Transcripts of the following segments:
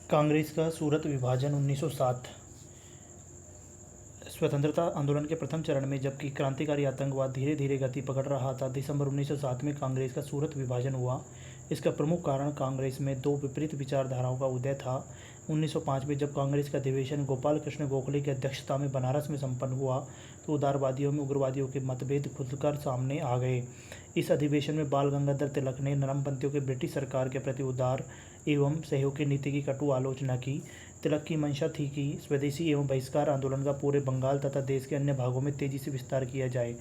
कांग्रेस का सूरत विभाजन 1907। स्वतंत्रता आंदोलन के प्रथम चरण में जबकि क्रांतिकारी आतंकवाद धीरे धीरे गति पकड़ रहा था, दिसंबर 1907 में कांग्रेस का सूरत विभाजन हुआ। इसका प्रमुख कारण कांग्रेस में दो विपरीत विचारधाराओं का उदय था। 1905 में जब कांग्रेस का अधिवेशन गोपाल कृष्ण गोखले की अध्यक्षता में बनारस में संपन्न हुआ तो उदारवादियों में उग्रवादियों के मतभेद खुलकर सामने आ गए। इस अधिवेशन में बाल गंगाधर तिलक ने नरमपंथियों के ब्रिटिश सरकार के प्रति उदार एवं सहयोग की नीति की कटु आलोचना की। तिलक की मंशा थी कि स्वदेशी एवं बहिष्कार आंदोलन का पूरे बंगाल तथा देश के अन्य भागों में तेजी से विस्तार किया जाए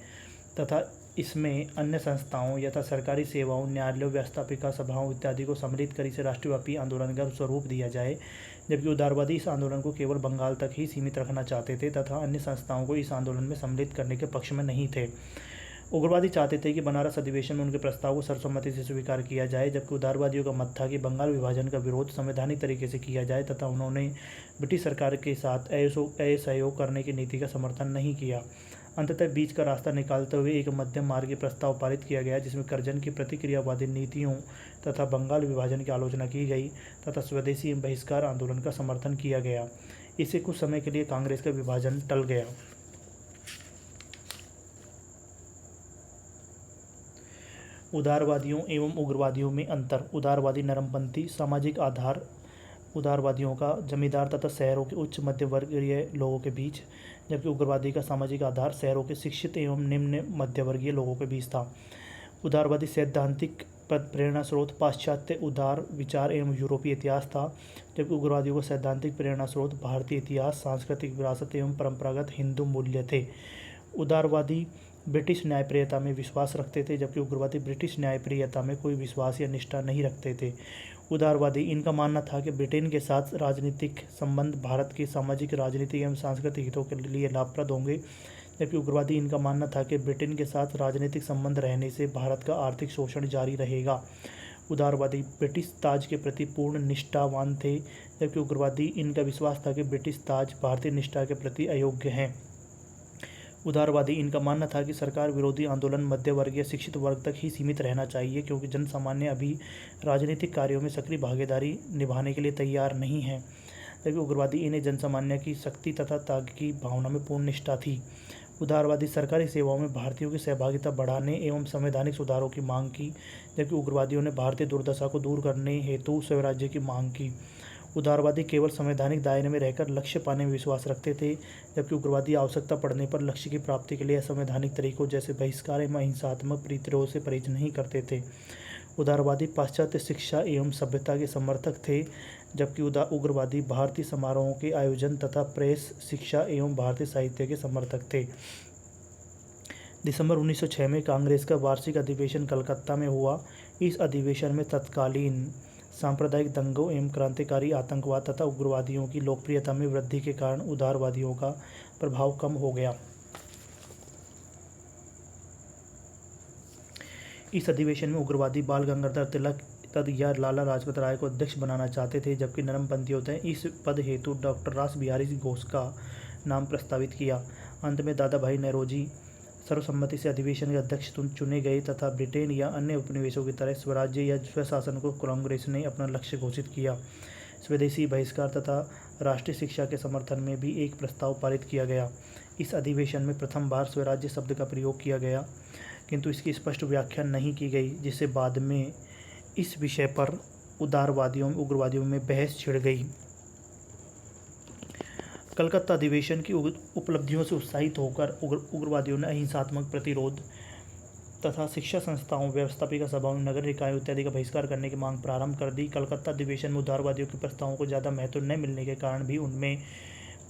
तथा इसमें अन्य संस्थाओं यथा सरकारी सेवाओं, न्यायालयों, व्यवस्थापिका सभाओं इत्यादि को सम्मिलित कर इसे राष्ट्रव्यापी आंदोलन का स्वरूप दिया जाए। जबकि उदारवादी इस आंदोलन को केवल बंगाल तक ही सीमित रखना चाहते थे तथा अन्य संस्थाओं को इस आंदोलन में सम्मिलित करने के पक्ष में नहीं थे। उग्रवादी चाहते थे कि बनारस अधिवेशन में उनके प्रस्ताव को सर्वसम्मति से स्वीकार किया जाए, जबकि उदारवादियों का मत था कि बंगाल विभाजन का विरोध संवैधानिक तरीके से किया जाए तथा उन्होंने ब्रिटिश सरकार के साथ असहयोग करने की नीति का समर्थन नहीं किया। अंततः बीच का रास्ता निकालते हुए एक मध्यम मार्गी प्रस्ताव पारित किया गया, जिसमें कर्जन की प्रतिक्रियावादी नीतियों तथा बंगाल विभाजन की आलोचना की गई तथा स्वदेशी बहिष्कार आंदोलन का समर्थन किया गया। इससे कुछ समय के लिए कांग्रेस का विभाजन टल गया। उदारवादियों एवं उग्रवादियों में अंतर। उदारवादी नरमपंथी सामाजिक आधार उदारवादियों का जमींदार तथा शहरों के उच्च मध्य वर्गीय लोगों के बीच, जबकि उग्रवादी का सामाजिक आधार शहरों के शिक्षित एवं निम्न मध्यवर्गीय लोगों के बीच था। उदारवादी सैद्धांतिक प्रेरणा स्रोत पाश्चात्य उदार विचार एवं यूरोपीय इतिहास था, जबकि उग्रवादियों का सैद्धांतिक प्रेरणा स्रोत भारतीय इतिहास, सांस्कृतिक विरासत एवं परंपरागत हिंदू मूल्य थे। उदारवादी ब्रिटिश न्यायप्रियता में विश्वास रखते थे, जबकि उग्रवादी ब्रिटिश न्यायप्रियता में कोई विश्वास या निष्ठा नहीं रखते थे। उदारवादी इनका मानना था कि ब्रिटेन के साथ राजनीतिक संबंध भारत के सामाजिक, राजनीतिक एवं सांस्कृतिक हितों के लिए लाभप्रद होंगे, जबकि उग्रवादी इनका मानना था कि ब्रिटेन के साथ राजनीतिक संबंध रहने से भारत का आर्थिक शोषण जारी रहेगा। उदारवादी ब्रिटिश ताज के प्रति पूर्ण निष्ठावान थे, जबकि उग्रवादी इनका विश्वास था कि ब्रिटिश ताज भारतीय निष्ठा के प्रति अयोग्य हैं। उदारवादी इनका मानना था कि सरकार विरोधी आंदोलन मध्यवर्गीय शिक्षित वर्ग तक ही सीमित रहना चाहिए, क्योंकि जनसामान्य अभी राजनीतिक कार्यों में सक्रिय भागीदारी निभाने के लिए तैयार नहीं है। जबकि उग्रवादी इन्हें जनसामान्य की शक्ति तथा त्याग की भावना में पूर्ण निष्ठा थी। उदारवादी सरकारी सेवाओं में भारतीयों की सहभागिता बढ़ाने एवं संवैधानिक सुधारों की मांग की, जबकि उग्रवादियों ने भारतीय दुर्दशा को दूर करने हेतु स्वराज्य की मांग की। उदारवादी केवल संवैधानिक दायरे में रहकर लक्ष्य पाने में विश्वास रखते थे, जबकि उग्रवादी आवश्यकता पड़ने पर लक्ष्य की प्राप्ति के लिए असंवैधानिक तरीकों जैसे बहिष्कार एवं अहिंसात्मक प्रतिरोध से परहेज नहीं करते थे। उदारवादी पाश्चात्य शिक्षा एवं सभ्यता के समर्थक थे, जबकि उग्रवादी भारतीय समारोहों के आयोजन तथा प्रेस शिक्षा एवं भारतीय साहित्य के समर्थक थे। दिसंबर 1906 में कांग्रेस का वार्षिक अधिवेशन कलकत्ता में हुआ। इस अधिवेशन में तत्कालीन सांप्रदायिक दंगों एवं क्रांतिकारी आतंकवाद तथा उग्रवादियों की लोकप्रियता में वृद्धि के कारण उदारवादियों का प्रभाव कम हो गया। इस अधिवेशन में उग्रवादी बाल गंगाधर तिलक या लाला लाजपत राय को अध्यक्ष बनाना चाहते थे, जबकि नरमपंथियों ने इस पद हेतु डॉक्टर रास बिहारी घोष का नाम प्रस्तावित किया। अंत में दादा भाई नौरोजी सर्वसम्मति से अधिवेशन के अध्यक्ष चुने गए तथा ब्रिटेन या अन्य उपनिवेशों की तरह स्वराज्य या स्वशासन को कांग्रेस ने अपना लक्ष्य घोषित किया। स्वदेशी बहिष्कार तथा राष्ट्रीय शिक्षा के समर्थन में भी एक प्रस्ताव पारित किया गया। इस अधिवेशन में प्रथम बार स्वराज्य शब्द का प्रयोग किया गया, किंतु इसकी स्पष्ट व्याख्या नहीं की गई, जिससे बाद में इस विषय पर उदारवादियों उग्रवादियों में बहस छिड़ गई। कलकत्ता अधिवेशन की उपलब्धियों से उत्साहित होकर उग्रवादियों ने अहिंसात्मक प्रतिरोध तथा शिक्षा संस्थाओं, व्यवस्थापिका सभाओं, नगर निकायों इत्यादि का बहिष्कार करने की मांग प्रारंभ कर दी। कलकत्ता अधिवेशन में उदारवादियों के प्रस्तावों को ज़्यादा महत्व न मिलने के कारण भी उनमें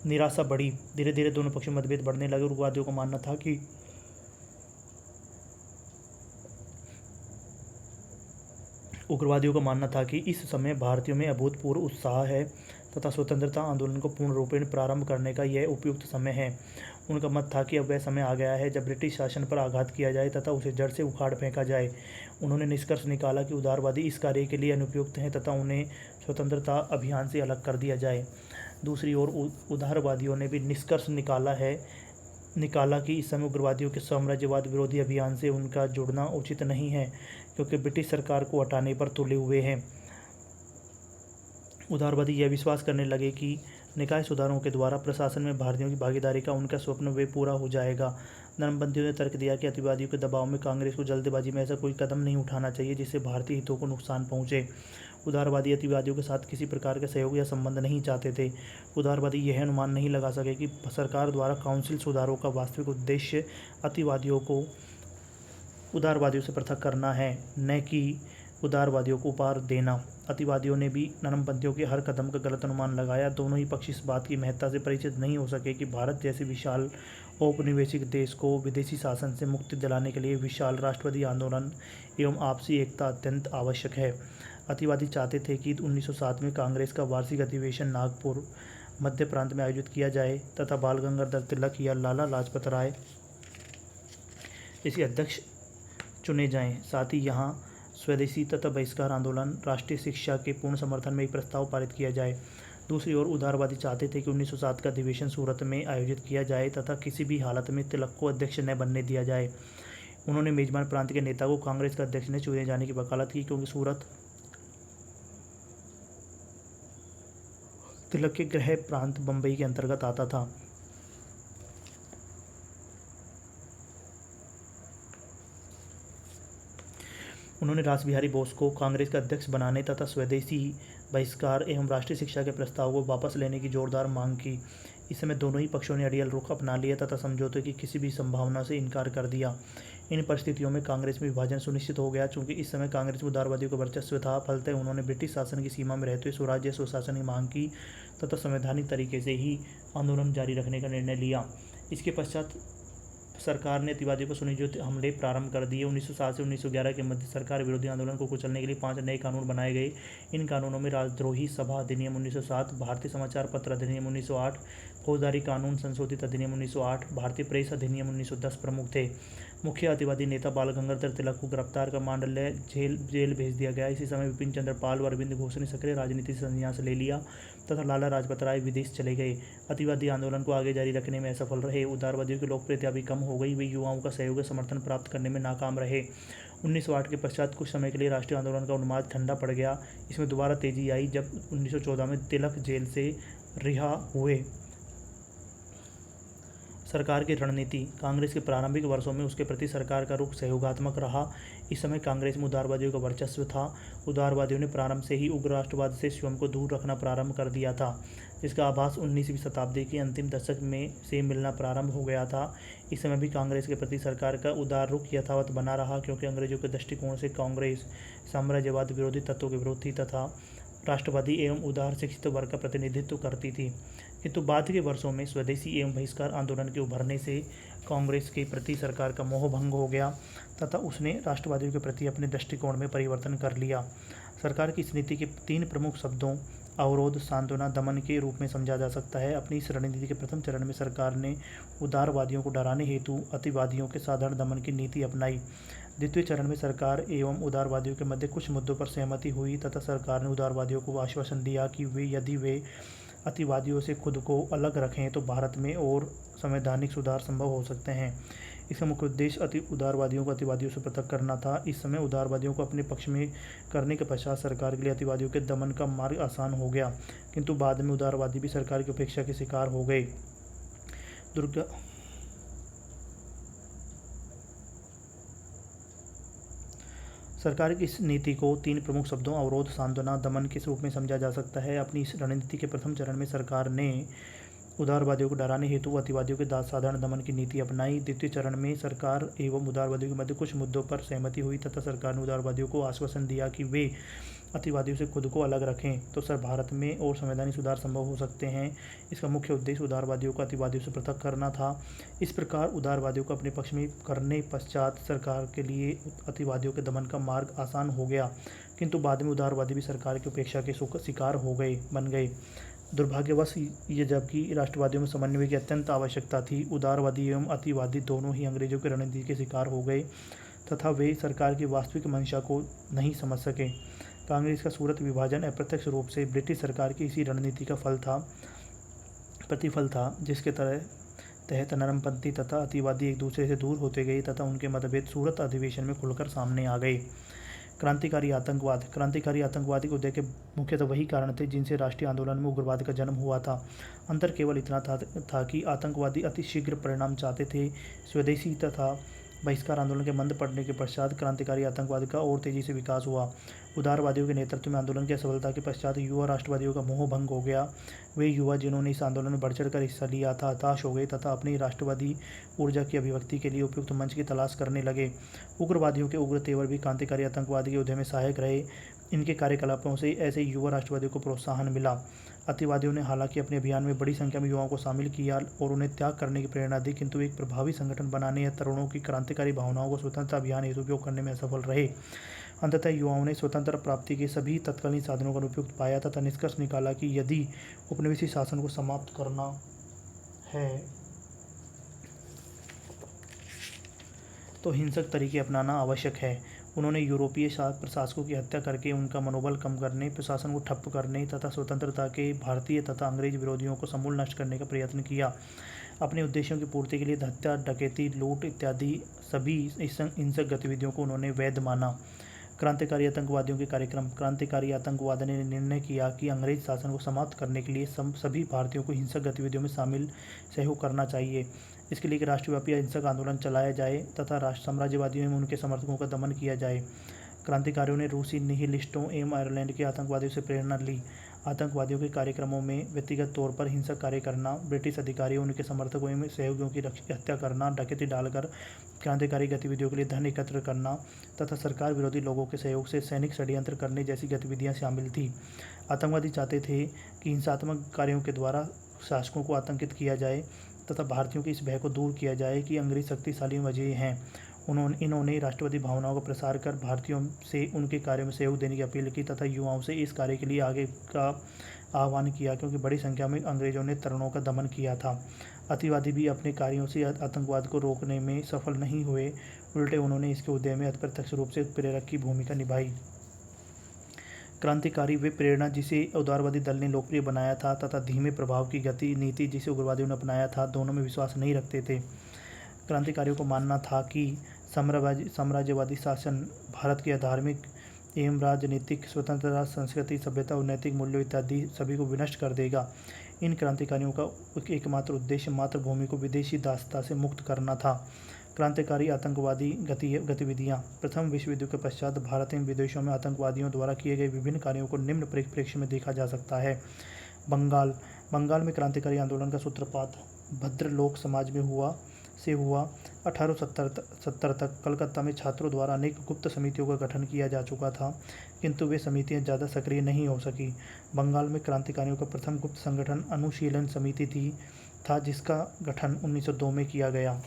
निराशा बढ़ी। धीरे धीरे दोनों पक्षों में मतभेद बढ़ने लगे। उग्रवादियों का मानना था कि इस समय भारतीयों में अभूतपूर्व उत्साह है तथा स्वतंत्रता आंदोलन को पूर्ण रूपेण प्रारंभ करने का यह उपयुक्त समय है। उनका मत था कि अब वह समय आ गया है जब ब्रिटिश शासन पर आघात किया जाए तथा उसे जड़ से उखाड़ फेंका जाए। उन्होंने निष्कर्ष निकाला कि उदारवादी इस कार्य के लिए अनुपयुक्त हैं तथा उन्हें स्वतंत्रता अभियान से अलग कर दिया जाए। दूसरी ओर उदारवादियों ने भी निष्कर्ष निकाला कि इस समय उग्रवादियों के साम्राज्यवाद विरोधी अभियान से उनका जुड़ना उचित नहीं है, क्योंकि ब्रिटिश सरकार को हटाने पर तुले हुए हैं। उदारवादी यह विश्वास करने लगे कि निकाय सुधारों के द्वारा प्रशासन में भारतीयों की भागीदारी का उनका स्वप्न वे पूरा हो जाएगा। नरमपंथियों ने तर्क दिया कि अतिवादियों के दबाव में कांग्रेस को जल्दबाजी में ऐसा कोई कदम नहीं उठाना चाहिए जिससे भारतीय हितों को नुकसान पहुंचे। उदारवादी अतिवादियों के साथ किसी प्रकार का सहयोग या संबंध नहीं चाहते थे। उदारवादी यह अनुमान नहीं लगा सके कि सरकार द्वारा काउंसिल सुधारों का वास्तविक उद्देश्य अतिवादियों को उदारवादियों से पृथक करना है, न कि उदारवादियों को उपहार देना। अतिवादियों ने भी नरमपंथियों के हर कदम का गलत अनुमान लगाया। दोनों ही पक्ष इस बात की महत्ता से परिचित नहीं हो सके कि भारत जैसे विशाल औपनिवेशिक देश को विदेशी शासन से मुक्ति दिलाने के लिए विशाल राष्ट्रवादी आंदोलन एवं आपसी एकता अत्यंत आवश्यक है। अतिवादी चाहते थे कि 1907 में कांग्रेस का वार्षिक अधिवेशन नागपुर मध्य प्रांत में आयोजित किया जाए तथा बाल गंगाधर तिलक या लाला लाजपत राय इसके अध्यक्ष चुने जाएं। साथ ही यहाँ स्वदेशी तथा बहिष्कार आंदोलन, राष्ट्रीय शिक्षा के पूर्ण समर्थन में एक प्रस्ताव पारित किया जाए। दूसरी ओर उदारवादी चाहते थे कि 1907 का अधिवेशन सूरत में आयोजित किया जाए तथा किसी भी हालत में तिलक को अध्यक्ष न बनने दिया जाए। उन्होंने मेजबान प्रांत के नेता को कांग्रेस का अध्यक्ष ने चुने जाने की वकालत की, क्योंकि सूरत तिलक के गृह प्रांत बम्बई के अंतर्गत आता था। उन्होंने रासबिहारी बोस को कांग्रेस का अध्यक्ष बनाने तथा स्वदेशी बहिष्कार एवं राष्ट्रीय शिक्षा के प्रस्ताव को वापस लेने की जोरदार मांग की। इस समय दोनों ही पक्षों ने अड़ियल रुख अपना लिया तथा समझौते की किसी भी संभावना से इनकार कर दिया। इन परिस्थितियों में कांग्रेस में विभाजन सुनिश्चित हो गया। चूंकि इस समय कांग्रेस में उदारवादियों का वर्चस्व था, फलतः उन्होंने ब्रिटिश शासन की सीमा में रहते हुए स्वराज्य स्वशासन की मांग की तथा संवैधानिक तरीके से ही आंदोलन जारी रखने का निर्णय लिया। इसके पश्चात सरकार ने अतिवादियों को सुनियोजित हमले प्रारंभ कर दिए। 1907 से 1911 के मध्य सरकार विरोधी आंदोलन को कुचलने के लिए 5 नए कानून बनाए गए। इन कानूनों में राजद्रोही सभा अधिनियम 1907, भारतीय समाचार पत्र अधिनियम 1908, फौजदारी कानून संशोधित अधिनियम 1908, भारतीय प्रेस अधिनियम 1910 प्रमुख थे। मुख्य अतिवादी नेता बाल गंगाधर तिलक को गिरफ्तार कर मांडल्य जेल भेज दिया गया। इसी समय विपिन चंद्र पाल व अरविंद घोष ने सक्रिय राजनीति से संन्यास ले लिया तथा लाला लाजपत राय विदेश चले गए। अतिवादी आंदोलन को आगे जारी रखने में असफल रहे। उदारवादियों की लोकप्रियता भी कम हो गई। वे युवाओं का सहयोग समर्थन प्राप्त करने में नाकाम रहे। 1908 के पश्चात कुछ समय के लिए राष्ट्रीय आंदोलन का उन्माद ठंडा पड़ गया। इसमें दोबारा तेजी आई जब 1914 में तिलक जेल से रिहा हुए। सरकार की रणनीति। कांग्रेस के प्रारंभिक वर्षों में उसके प्रति सरकार का रुख सहयोगात्मक रहा। इस समय कांग्रेस में उदारवादियों का वर्चस्व था। उदारवादियों ने प्रारंभ से ही उग्र राष्ट्रवाद से स्वयं को दूर रखना प्रारंभ कर दिया था, जिसका आभास 19वीं शताब्दी के अंतिम दशक में से मिलना प्रारंभ हो गया था। इस समय भी कांग्रेस के प्रति सरकार का उदार रुख यथावत बना रहा, क्योंकि अंग्रेजों के दृष्टिकोण से कांग्रेस साम्राज्यवाद विरोधी तत्वों के विरोध थी तथा राष्ट्रवादी एवं उदार शिक्षित वर्ग का प्रतिनिधित्व करती थी। किंतु बाद के वर्षों में स्वदेशी एवं बहिष्कार आंदोलन के उभरने से कांग्रेस के प्रति सरकार का मोह भंग हो गया तथा उसने राष्ट्रवादियों के प्रति अपने दृष्टिकोण में परिवर्तन कर लिया। सरकार की इस नीति के 3 प्रमुख शब्दों अवरोध, सांत्वना, दमन के रूप में समझा जा सकता है। अपनी इस रणनीति के प्रथम चरण में सरकार ने उदारवादियों को डराने हेतु अतिवादियों के साधारण दमन की नीति अपनाई। द्वितीय चरण में सरकार एवं उदारवादियों के मध्य कुछ मुद्दों पर सहमति हुई तथा सरकार ने उदारवादियों को आश्वासन दिया कि यदि वे अतिवादियों से खुद को अलग रखें तो भारत में और संवैधानिक सुधार संभव हो सकते हैं। इसका मुख्य उद्देश्य उदारवादियों को अतिवादियों से पृथक करना था। इस समय उदारवादियों को अपने पक्ष में करने के पश्चात सरकार के लिए अतिवादियों के दमन का मार्ग आसान हो गया, किंतु बाद में उदारवादी भी सरकार की उपेक्षा के शिकार हो गए। सरकार की इस नीति को 3 प्रमुख शब्दों अवरोध, सांत्वना, दमन के रूप में समझा जा सकता है। अपनी इस रणनीति के प्रथम चरण में सरकार ने उदारवादियों को डराने हेतु अतिवादियों के साधारण दमन की नीति अपनाई। द्वितीय चरण में सरकार एवं उदारवादियों के मध्य कुछ मुद्दों पर सहमति हुई तथा सरकार ने उदारवादियों को आश्वासन दिया कि वे अतिवादियों से खुद को अलग रखें तो भारत में और संवैधानिक सुधार संभव हो सकते हैं। इसका मुख्य उद्देश्य उदारवादियों को अतिवादियों से पृथक करना था। इस प्रकार उदारवादियों को अपने पक्ष में करने पश्चात सरकार के लिए अतिवादियों के दमन का मार्ग आसान हो गया, किंतु बाद में उदारवादी भी सरकार की उपेक्षा के शिकार बन गए। दुर्भाग्यवश ये जबकि राष्ट्रवादियों में समन्वय की अत्यंत आवश्यकता थी, उदारवादी एवं अतिवादी दोनों ही अंग्रेजों की रणनीति के शिकार हो गए तथा वे सरकार की वास्तविक मंशा को नहीं समझ सके। कांग्रेस का सूरत विभाजन अप्रत्यक्ष रूप से ब्रिटिश सरकार की इसी रणनीति का प्रतिफल था, जिसके तहत नरमपंथी तथा अतिवादी एक दूसरे से दूर होते गए तथा उनके मतभेद सूरत अधिवेशन में खुलकर सामने आ गए। क्रांतिकारी आतंकवाद के उदय के मुख्यतः वही कारण थे जिनसे राष्ट्रीय आंदोलन में उग्रवाद का जन्म हुआ था। अंतर केवल इतना था कि आतंकवादी अति शीघ्र परिणाम चाहते थे। स्वदेशी तथा बहिष्कार आंदोलन के मंद पड़ने के पश्चात क्रांतिकारी आतंकवाद का और तेजी से विकास हुआ। उदारवादियों के नेतृत्व में आंदोलन की असफलता के पश्चात युवा राष्ट्रवादियों का मोह भंग हो गया। वे युवा जिन्होंने इस आंदोलन में बढ़ चढ़कर हिस्सा लिया था हताश हो गए तथा अपनी राष्ट्रवादी ऊर्जा की अभिव्यक्ति के लिए उपयुक्त मंच की तलाश करने लगे। उग्रवादियों के उग्र तेवर भी क्रांतिकारी आतंकवाद के उदय में सहायक रहे। इनके कार्यकलापों से ऐसे युवा राष्ट्रवादियों को प्रोत्साहन मिला। अतिवादियों ने हालांकि अपने अभियान में बड़ी संख्या में युवाओं को शामिल किया और उन्हें त्याग करने की प्रेरणा दी, किंतु एक प्रभावी संगठन बनाने या तरुणों की क्रांतिकारी भावनाओं को स्वतंत्रता अभियान हेतु उपयोग करने में असफल रहे। अंततः युवाओं ने स्वतंत्र प्राप्ति के सभी तत्कालीन साधनों का उपयुक्त पाया तथा निष्कर्ष निकाला कि यदि उपनिवेशी शासन को समाप्त करना है तो हिंसक तरीके अपनाना आवश्यक है। उन्होंने यूरोपीय प्रशासकों की हत्या करके उनका मनोबल कम करने, प्रशासन को ठप्प करने तथा स्वतंत्रता के भारतीय तथा अंग्रेज विरोधियों को समूल नष्ट करने का प्रयत्न किया। अपने उद्देश्यों की पूर्ति के लिए हत्या, डकैती, लूट इत्यादि सभी हिंसक गतिविधियों को उन्होंने वैध माना। क्रांतिकारी आतंकवादियों के कार्यक्रम। क्रांतिकारी आतंकवाद ने निर्णय किया कि अंग्रेज शासन को समाप्त करने के लिए सभी भारतीयों को हिंसक गतिविधियों में शामिल सहयोग करना चाहिए। इसके लिए राष्ट्रव्यापी अहिंसक आंदोलन चलाया जाए तथा साम्राज्यवादियों में उनके समर्थकों का दमन किया जाए। क्रांतिकारियों ने रूसी निहिलिस्टों एवं आयरलैंड के आतंकवादियों से प्रेरणा ली। आतंकवादियों के कार्यक्रमों में व्यक्तिगत तौर पर हिंसक कार्य करना, ब्रिटिश अधिकारियों उनके समर्थकों एवं सहयोगियों की हत्या करना, डकैती डालकर क्रांतिकारी गतिविधियों के लिए धन एकत्र करना तथा सरकार विरोधी लोगों के सहयोग से सैनिक षड्यंत्र करने जैसी गतिविधियां शामिल थी। आतंकवादी चाहते थे कि हिंसात्मक कार्यों के द्वारा शासकों को आतंकित किया जाए तथा भारतीयों के इस भय को दूर किया जाए कि अंग्रेज शक्तिशाली वजह हैं। इन्होंने राष्ट्रवादी भावनाओं का प्रसार कर भारतीयों से उनके कार्य में सहयोग देने की अपील की तथा युवाओं से इस कार्य के लिए आगे का आह्वान किया, क्योंकि बड़ी संख्या में अंग्रेजों ने तरुणों का दमन किया था। अतिवादी भी अपने कार्यों से आतंकवाद को रोकने में सफल नहीं हुए, उल्टे उन्होंने इसके उदय में अप्रत्यक्ष रूप से प्रेरक की भूमिका निभाई। क्रांतिकारी वे प्रेरणा जिसे उदारवादी दल ने लोकप्रिय बनाया था तथा धीमे प्रभाव की गति नीति जिसे उग्रवादियों ने अपनाया था, दोनों में विश्वास नहीं रखते थे। क्रांतिकारियों को मानना था कि साम्राज्यवादी शासन भारत के धार्मिक एवं राजनीतिक स्वतंत्रता, संस्कृति, सभ्यता और नैतिक मूल्यों इत्यादि सभी को विनष्ट कर देगा। इन क्रांतिकारियों का एकमात्र उद्देश्य मातृभूमि को विदेशी दासता से मुक्त करना था। क्रांतिकारी आतंकवादी गतिविधियां। प्रथम विश्व युद्ध के पश्चात भारत एवं विदेशों में आतंकवादियों द्वारा किए गए विभिन्न कार्यों को निम्न परिप्रेक्ष्य में देखा जा सकता है। बंगाल में क्रांतिकारी आंदोलन का सूत्रपात भद्रलोक समाज में हुआ। 1870 तक कलकत्ता में छात्रों द्वारा अनेक गुप्त समितियों का गठन किया जा चुका था, किंतु वे समितियां ज़्यादा सक्रिय नहीं हो सकी। बंगाल में क्रांतिकारियों का प्रथम गुप्त संगठन अनुशीलन समिति था, जिसका गठन 1902 में किया गया।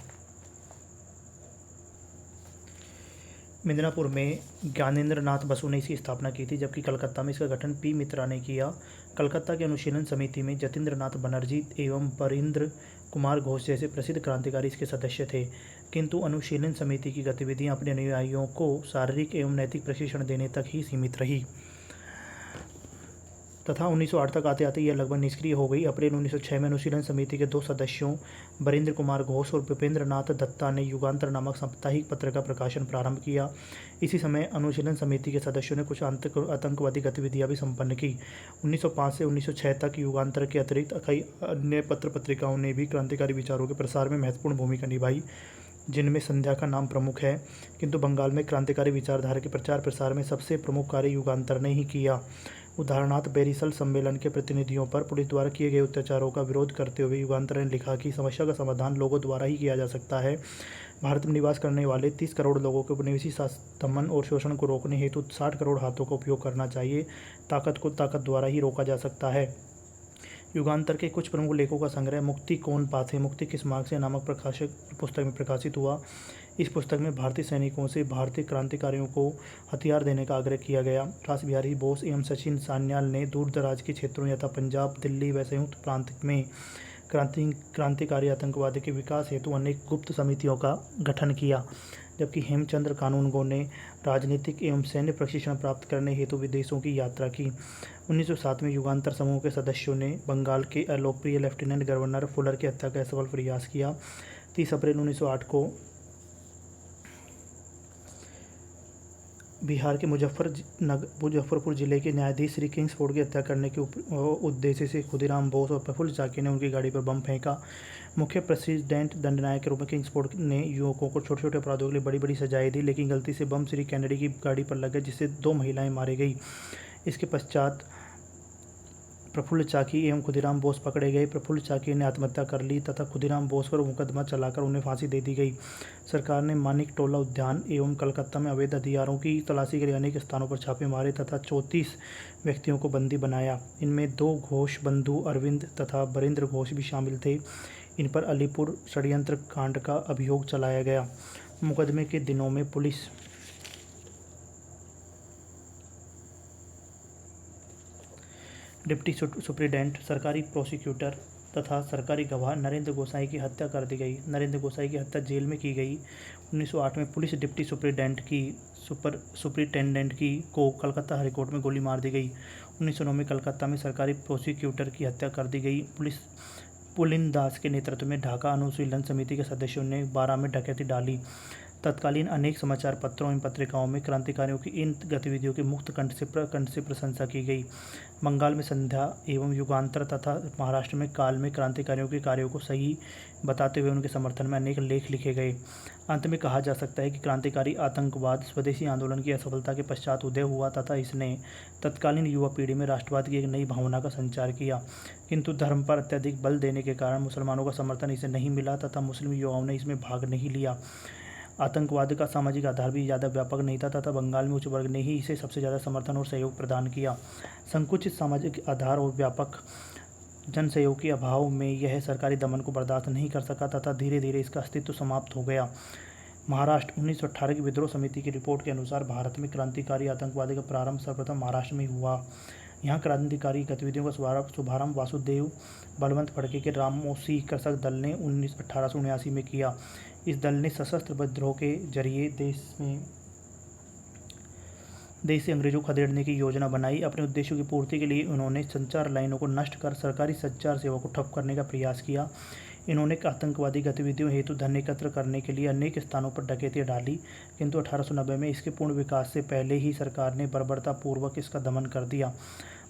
मिदनापुर में ज्ञानेंद्र नाथ बसु ने इसकी स्थापना की थी, जबकि कलकत्ता में इसका गठन पी मित्रा ने किया। कलकत्ता की अनुशीलन समिति में जतीन्द्र नाथ बनर्जी एवं बरिंद्र कुमार घोष जैसे प्रसिद्ध क्रांतिकारी इसके सदस्य थे, किंतु अनुशीलन समिति की गतिविधियां अपने अनुयायियों को शारीरिक एवं नैतिक प्रशिक्षण देने तक ही सीमित रही तथा 1908 तक आते आते यह लगभग निष्क्रिय हो गई। अप्रैल 1906 में अनुशीलन समिति के 2 सदस्यों बरिंद्र कुमार घोष और विपेंद्र नाथ दत्ता ने युगांतर नामक साप्ताहिक पत्र का प्रकाशन प्रारंभ किया। इसी समय अनुशीलन समिति के सदस्यों ने कुछ आतंकवादी गतिविधियां भी संपन्न की। 1905 से 1906 तक युगांतर के अतिरिक्त कई अन्य पत्र पत्रिकाओं ने भी क्रांतिकारी विचारों के प्रसार में महत्वपूर्ण भूमिका निभाई, जिनमें संध्या का नाम प्रमुख है। किंतु बंगाल में क्रांतिकारी विचारधारा के प्रचार प्रसार में सबसे प्रमुख कार्य युगांतर ने ही किया। उदाहरणार्थ बेरिसल सम्मेलन के प्रतिनिधियों पर पुलिस द्वारा किए गए अत्याचारों का विरोध करते हुए युगांतर ने लिखा कि समस्या का समाधान लोगों द्वारा ही किया जा सकता है। भारत में निवास करने वाले 30 करोड़ लोगों के उपनिवेशी दमन और शोषण को रोकने हेतु 60 करोड़ हाथों का उपयोग करना चाहिए। ताकत को ताकत द्वारा ही रोका जा सकता है। युगांतर के कुछ प्रमुख लेखों का संग्रह मुक्ति कौन पाथे, मुक्ति किस मार्ग से नामक पुस्तक में प्रकाशित हुआ। इस पुस्तक में भारतीय सैनिकों से भारतीय क्रांतिकारियों को हथियार देने का आग्रह किया गया। रास बिहारी बोस एवं सचिन सान्याल ने दूर दराज के क्षेत्रों यथा पंजाब, दिल्ली व संयुक्त प्रांत में क्रांतिकारी आतंकवाद के विकास हेतु अनेक गुप्त समितियों का गठन किया, जबकि हेमचंद्र कानूनगो ने राजनीतिक एवं सैन्य प्रशिक्षण प्राप्त करने हेतु विदेशों की यात्रा की। 1907 में युगांतर समूह के सदस्यों ने बंगाल के अलोकप्रिय लेफ्टिनेंट गवर्नर फुलर की हत्या का सफल प्रयास किया। 30 अप्रैल 1908 को बिहार के मुजफ्फरपुर जिले के न्यायाधीश श्री किंग्सफोर्ड की हत्या करने के उद्देश्य से खुदीराम बोस और प्रफुल्ल चाकी ने उनकी गाड़ी पर बम फेंका। मुख्य प्रेसिडेंट दंडनायक के रूप में किंग्सफोर्ड ने युवकों को छोटे छोटे अपराधों के लिए बड़ी बड़ी सजाएं दी, लेकिन गलती से बम श्री कैनेडी की गाड़ी पर लग गया, जिससे 2 महिलाएं मारी गई। इसके पश्चात प्रफुल्ल चाकी एवं खुदीराम बोस पकड़े गए। प्रफुल्ल चाकी ने आत्महत्या कर ली तथा खुदीराम बोस पर मुकदमा चलाकर उन्हें फांसी दे दी गई। सरकार ने मानिक टोला उद्यान एवं कलकत्ता में अवैध हथियारों की तलाशी के लिए अनेक स्थानों पर छापे मारे तथा 34 व्यक्तियों को बंदी बनाया। इनमें 2 घोष बंधु अरविंद तथा बरिंद्र घोष भी शामिल थे। इन पर अलीपुर षड्यंत्र कांड का अभियोग चलाया गया। मुकदमे के दिनों में पुलिस डिप्टी सुप्रीडेंट, सरकारी प्रोसिक्यूटर तथा सरकारी गवाह नरेंद्र गोसाई की हत्या कर दी गई। नरेंद्र गोसाई की हत्या जेल में की गई। 1908 में पुलिस डिप्टी सुपरिटेंडेंट की को कलकत्ता हाईकोर्ट में गोली मार दी गई। 1909 में कलकत्ता में सरकारी प्रोसिक्यूटर की हत्या कर दी गई। पुलिन दास के नेतृत्व में ढाका अनुशीलन समिति के सदस्यों ने 12 में डकैती डाली। तत्कालीन अनेक समाचार पत्रों एवं पत्रिकाओं में क्रांतिकारियों की इन गतिविधियों की मुक्त कंठ से प्रशंसा की गई। बंगाल में संध्या एवं युगांतर तथा महाराष्ट्र में काल में क्रांतिकारियों के कार्यों को सही बताते हुए उनके समर्थन में अनेक लेख लिखे गए। अंत में कहा जा सकता है कि क्रांतिकारी आतंकवाद स्वदेशी आंदोलन की असफलता के पश्चात उदय हुआ तथा इसने तत्कालीन युवा पीढ़ी में राष्ट्रवाद की एक नई भावना का संचार किया, किंतु धर्म पर अत्यधिक बल देने के कारण मुसलमानों का समर्थन इसे नहीं मिला तथा मुस्लिम युवाओं ने इसमें भाग नहीं लिया। आतंकवाद का सामाजिक आधार भी ज़्यादा व्यापक नहीं था तथा बंगाल में उच्च वर्ग ने ही इसे सबसे ज़्यादा समर्थन और सहयोग प्रदान किया। संकुचित सामाजिक आधार और व्यापक जन सहयोग के अभाव में यह सरकारी दमन को बर्दाश्त नहीं कर सका तथा धीरे धीरे इसका अस्तित्व समाप्त हो गया। महाराष्ट्र 1918 की विद्रोह समिति की रिपोर्ट के अनुसार भारत में क्रांतिकारी आतंकवाद का प्रारंभ सर्वप्रथम महाराष्ट्र में हुआ। यहाँ क्रांतिकारी गतिविधियों का शुभारंभ वासुदेव बलवंत फड़के के रामोसी कृषक दल ने 1879 में किया। इस दल ने सशस्त्र विद्रोह के जरिए देश से अंग्रेजों को खदेड़ने की योजना बनाई। अपने उद्देश्यों की पूर्ति के लिए उन्होंने संचार लाइनों को नष्ट कर सरकारी संचार सेवा को ठप करने का प्रयास किया। इन्होंने आतंकवादी गतिविधियों हेतु धन एकत्र करने के लिए अनेक स्थानों पर डकैतियां डाली, किंतु 1890 में इसके पूर्ण विकास से पहले ही सरकार ने बर्बरतापूर्वक इसका दमन कर दिया।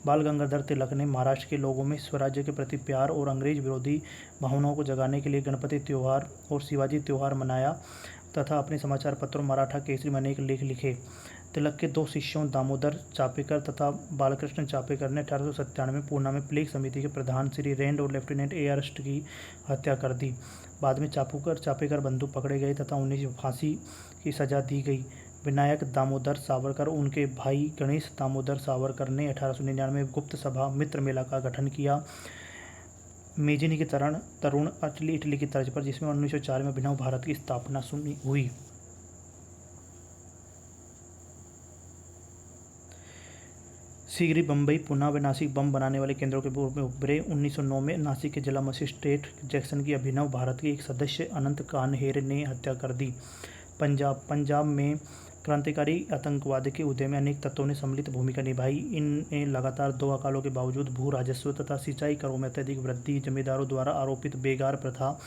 बाल गंगाधर तिलक ने महाराष्ट्र के लोगों में स्वराज्य के प्रति प्यार और अंग्रेज विरोधी भावनाओं को जगाने के लिए गणपति त्यौहार और शिवाजी त्यौहार मनाया तथा अपने समाचार पत्रों मराठा केसरी में अनेक लेख लिखे। तिलक के 2 शिष्यों दामोदर चापेकर तथा बालकृष्ण चापेकर ने 1897 में पूना में प्लेग समिति के प्रधान श्री रेंड और लेफ्टिनेंट एयरस्ट की हत्या कर दी। बाद में चापेकर बंधु पकड़े गए तथा उन्हें फांसी की सजा दी गई। विनायक दामोदर सावरकर उनके भाई गणेश दामोदर सावरकर ने 1899 में गुप्त सभा मित्र मेला का गठन किया मेजिनी के तरुण इटली की तर्ज पर, जिसमें 1904 में अभिनव भारत की स्थापना हुई। शीघ्र ही बम्बई, पुणे व नासिक बम बनाने वाले केंद्रों के रूप में उभरे। 1909 में नासिक के जिला मजिस्ट्रेट जैक्सन की अभिनव भारत के एक सदस्य अनंत कान्हेर ने हत्या कर दी। पंजाब में क्रांतिकारी आतंकवाद के उदय में अनेक तत्वों ने सम्मिलित भूमिका निभाई। इनमें लगातार 2 अकालों के बावजूद भू राजस्व तथा सिंचाई करों में अत्यधिक वृद्धि, जमींदारों द्वारा आरोपित बेगार प्रथा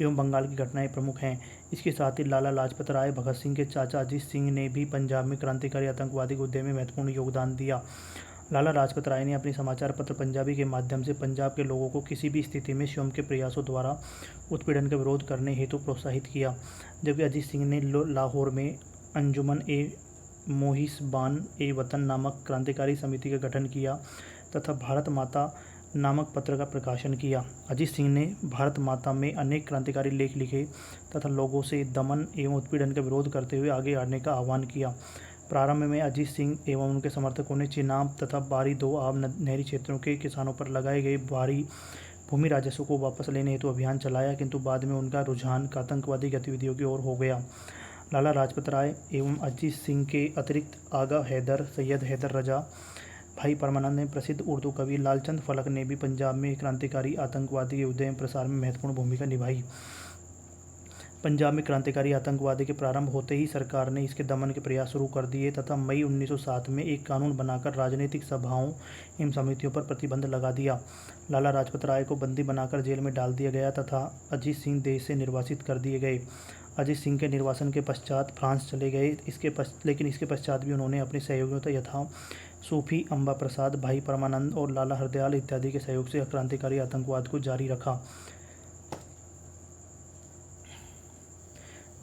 एवं बंगाल की घटनाएं प्रमुख हैं। इसके साथ ही लाला लाजपत राय, भगत सिंह के चाचा अजीत सिंह ने भी पंजाब में क्रांतिकारी आतंकवादी के उदय में महत्वपूर्ण योगदान दिया। लाला लाजपत राय ने अपने समाचार पत्र पंजाबी के माध्यम से पंजाब के लोगों को किसी भी स्थिति में स्वयं के प्रयासों द्वारा उत्पीड़न का विरोध करने हेतु प्रोत्साहित किया, जबकि अजीत सिंह ने लाहौर में अंजुमन ए मोहिसबान ए वतन नामक क्रांतिकारी समिति का गठन किया तथा भारत माता नामक पत्र का प्रकाशन किया। अजीत सिंह ने भारत माता में अनेक क्रांतिकारी लेख लिखे तथा लोगों से दमन एवं उत्पीड़न का विरोध करते हुए आगे आने का आह्वान किया। प्रारंभ में अजीत सिंह एवं उनके समर्थकों ने चिनाब तथा बारी दोआब नहरी क्षेत्रों के किसानों पर लगाए गए भारी भूमि राजस्व को वापस लेने हेतु अभियान चलाया, किंतु बाद में उनका रुझान आतंकवादी गतिविधियों की ओर हो गया। लाला लाजपत राय एवं अजीत सिंह के अतिरिक्त आगा हैदर, सैयद हैदर रजा, भाई परमानंद ने प्रसिद्ध उर्दू कवि लालचंद फलक ने भी पंजाब में क्रांतिकारी आतंकवादी के उदय प्रसार में महत्वपूर्ण भूमिका निभाई। पंजाब में क्रांतिकारी आतंकवाद के प्रारंभ होते ही सरकार ने इसके दमन के प्रयास शुरू कर दिए तथा मई 1907 में एक कानून बनाकर राजनीतिक सभाओं एवं समितियों पर प्रतिबंध लगा दिया। लाला लाजपत राय को बंदी बनाकर जेल में डाल दिया गया तथा अजीत सिंह देश से निर्वासित कर दिए गए। अजीत सिंह के निर्वासन के पश्चात फ्रांस चले गए। लेकिन इसके पश्चात भी उन्होंने अपने सहयोगियों यथा सूफी अम्बा प्रसाद, भाई परमानंद और लाला हरदयाल इत्यादि के सहयोग से क्रांतिकारी आतंकवाद को जारी रखा।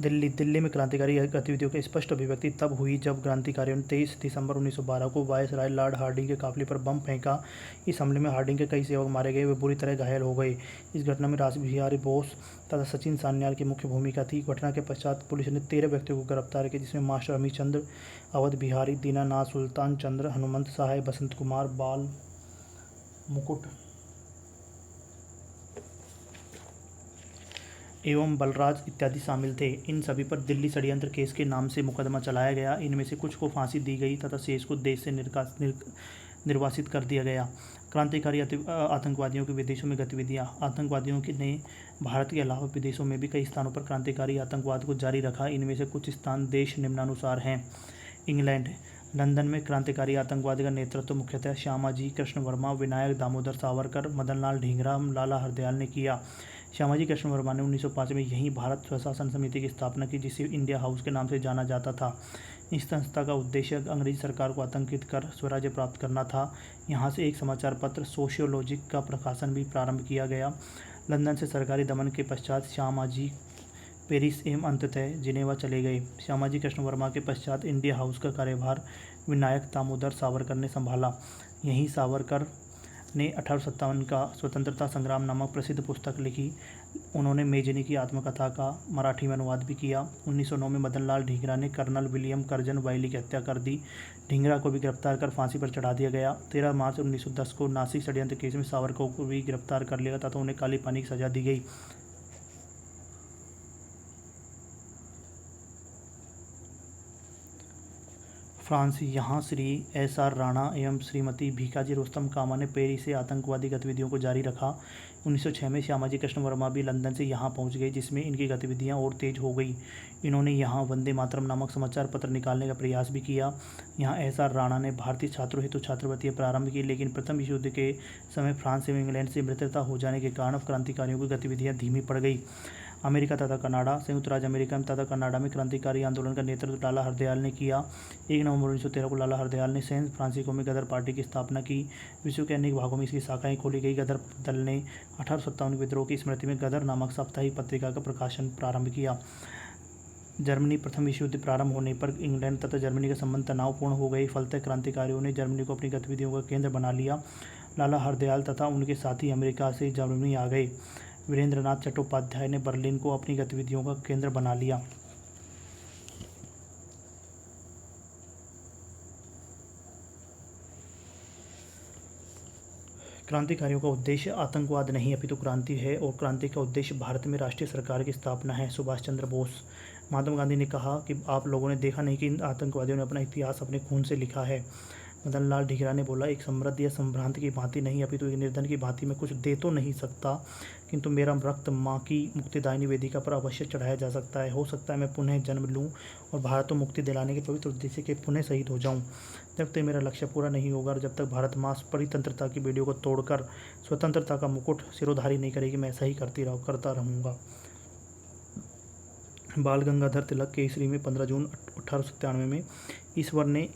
दिल्ली में क्रांतिकारी गतिविधियों की स्पष्ट अभिव्यक्ति तब हुई जब क्रांतिकारियों ने 23 दिसंबर 1912 को वायसराय लॉर्ड हार्डिंग के काफिले पर बम फेंका। इस हमले में हार्डिंग के कई सेवक मारे गए, वे बुरी तरह घायल हो गए। इस घटना में रासबिहारी बोस तथा सचिन सान्याल की मुख्य भूमिका थी। घटना के पश्चात पुलिस ने 13 व्यक्तियों को गिरफ्तार किया, जिसमें मास्टर अमीचंद्र, अवध बिहारी, दीनानाथ, सुल्तान चंद्र, हनुमंत सहाय, बसंत कुमार, बाल मुकुट एवं बलराज इत्यादि शामिल थे। इन सभी पर दिल्ली षड्यंत्र केस के नाम से मुकदमा चलाया गया। इनमें से कुछ को फांसी दी गई तथा शेष को देश से निर्वासित कर दिया गया। क्रांतिकारी आतंकवादियों की विदेशों में गतिविधियां। आतंकवादियों ने भारत के अलावा विदेशों में भी कई स्थानों पर क्रांतिकारी आतंकवाद को जारी रखा। इनमें से कुछ स्थान देश निम्नानुसार हैं। इंग्लैंड, लंदन में क्रांतिकारी आतंकवाद का नेतृत्व मुख्यतः श्यामाजी कृष्ण वर्मा, विनायक दामोदर सावरकर, मदनलाल ढींगरा, लाला हरदयाल ने किया। श्यामाजी कृष्ण वर्मा ने 1905 में यहीं भारत स्वशासन समिति की स्थापना की, जिसे इंडिया हाउस के नाम से जाना जाता था। इस संस्था का उद्देश्य अंग्रेजी सरकार को आतंकित कर स्वराज्य प्राप्त करना था। यहाँ से एक समाचार पत्र सोशियोलॉजिक का प्रकाशन भी प्रारंभ किया गया। लंदन से सरकारी दमन के पश्चात श्यामाजी पेरिस एवं अंततः जिनेवा चले गए। श्यामाजी कृष्ण वर्मा के पश्चात इंडिया हाउस का कार्यभार विनायक दामोदर सावरकर ने संभाला। यहीं सावरकर ने 1857 का स्वतंत्रता संग्राम नामक प्रसिद्ध पुस्तक लिखी। उन्होंने मेजनी की आत्मकथा का मराठी में अनुवाद भी किया। 1909 में मदनलाल ढींगरा ने कर्नल विलियम कर्जन वाइली की हत्या कर दी। ढींगरा को भी गिरफ्तार कर फांसी पर चढ़ा दिया गया। 13 मार्च 1910 को नासिक षड्यंत्र केस में सावरकर को भी गिरफ्तार कर लिया तथा उन्हें काली पानी की सजा दी गई। फ्रांस, यहाँ श्री एस.आर. राणा एवं श्रीमती भीकाजी रोस्तम कामा ने पेरिस से आतंकवादी गतिविधियों को जारी रखा। 1906 में श्यामाजी कृष्ण वर्मा भी लंदन से यहाँ पहुँच गए, जिसमें इनकी गतिविधियाँ और तेज हो गई। इन्होंने यहाँ वंदे मातरम नामक समाचार पत्र निकालने का प्रयास भी किया। यहाँ एस.आर. राणा ने भारतीय छात्रों हेतु छात्रवृत्तियाँ प्रारंभ की, लेकिन प्रथम विश्व युद्ध के समय फ्रांस एवं इंग्लैंड से मित्रता हो जाने के कारण क्रांतिकारियों की गतिविधियाँ धीमी पड़ गई। अमेरिका तथा कनाडा, संयुक्त राज्य अमेरिका तथा कनाडा में क्रांतिकारी आंदोलन का नेतृत्व लाला हरदयाल ने किया। 1 नवंबर 1913 को लाला हरदयाल ने सैन फ्रांसिस्को में गदर पार्टी की स्थापना की। विश्व के अनेक भागों में इसकी शाखाएं खोली गई। गदर दल ने 1857 के विद्रोह की स्मृति में गदर नामक साप्ताहिक पत्रिका का प्रकाशन प्रारंभ किया। जर्मनी, प्रथम विश्व युद्ध प्रारंभ होने पर इंग्लैंड तथा जर्मनी के संबंध तनावपूर्ण हो गए। फलतः क्रांतिकारियों ने जर्मनी को अपनी गतिविधियों का केंद्र बना लिया। लाला हरदयाल तथा उनके साथी अमेरिका से जर्मनी आ गए। वीरेंद्रनाथ चट्टोपाध्याय ने बर्लिन को अपनी गतिविधियों का केंद्र बना लिया। क्रांतिकारियों का उद्देश्य आतंकवाद नहीं अपितु क्रांति है, और क्रांति का उद्देश्य भारत में राष्ट्रीय सरकार की स्थापना है। सुभाष चंद्र बोस। महात्मा गांधी ने कहा कि आप लोगों ने देखा नहीं कि इन आतंकवादियों ने अपना इतिहास अपने खून से लिखा है। मदनलाल ढींगरा ने बोला, एक समृद्ध या संभ्रांत की भांति नहीं अपितु एक निर्धन की भांति मैं कुछ दे तो नहीं सकता, किंतु मेरा रक्त माँ की मुक्तिदायिनी वेदिका पर अवश्य चढ़ाया जा सकता है। हो सकता है मैं पुनः जन्म लूँ और भारत को मुक्ति दिलाने के पवित्र उद्देश्य के पुनः शहीद हो जाऊँ। जब तक मेरा लक्ष्य पूरा नहीं होगा और जब तक भारत माँ परितंत्रता की बेड़ियों को तोड़कर स्वतंत्रता का मुकुट सिरोधारी नहीं करेगी, मैं ऐसा ही करता रहूँगा। बाल गंगाधर तिलक केसरी में 15 जून 1897 में, ईश्वर ने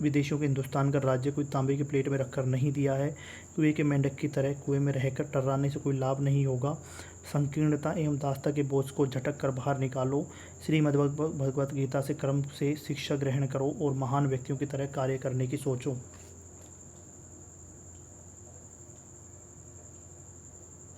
विदेशियों के हिंदुस्तान का राज्य कोई तांबे की प्लेट में रखकर नहीं दिया है। कुएं के मेंढक की तरह कुएं में रहकर टर्राने से कोई लाभ नहीं होगा। संकीर्णता एवं दासता के बोझ को झटक कर बाहर निकालो। श्रीमद् भगवत गीता से कर्म से शिक्षा ग्रहण करो और महान व्यक्तियों की तरह कार्य करने की सोचो।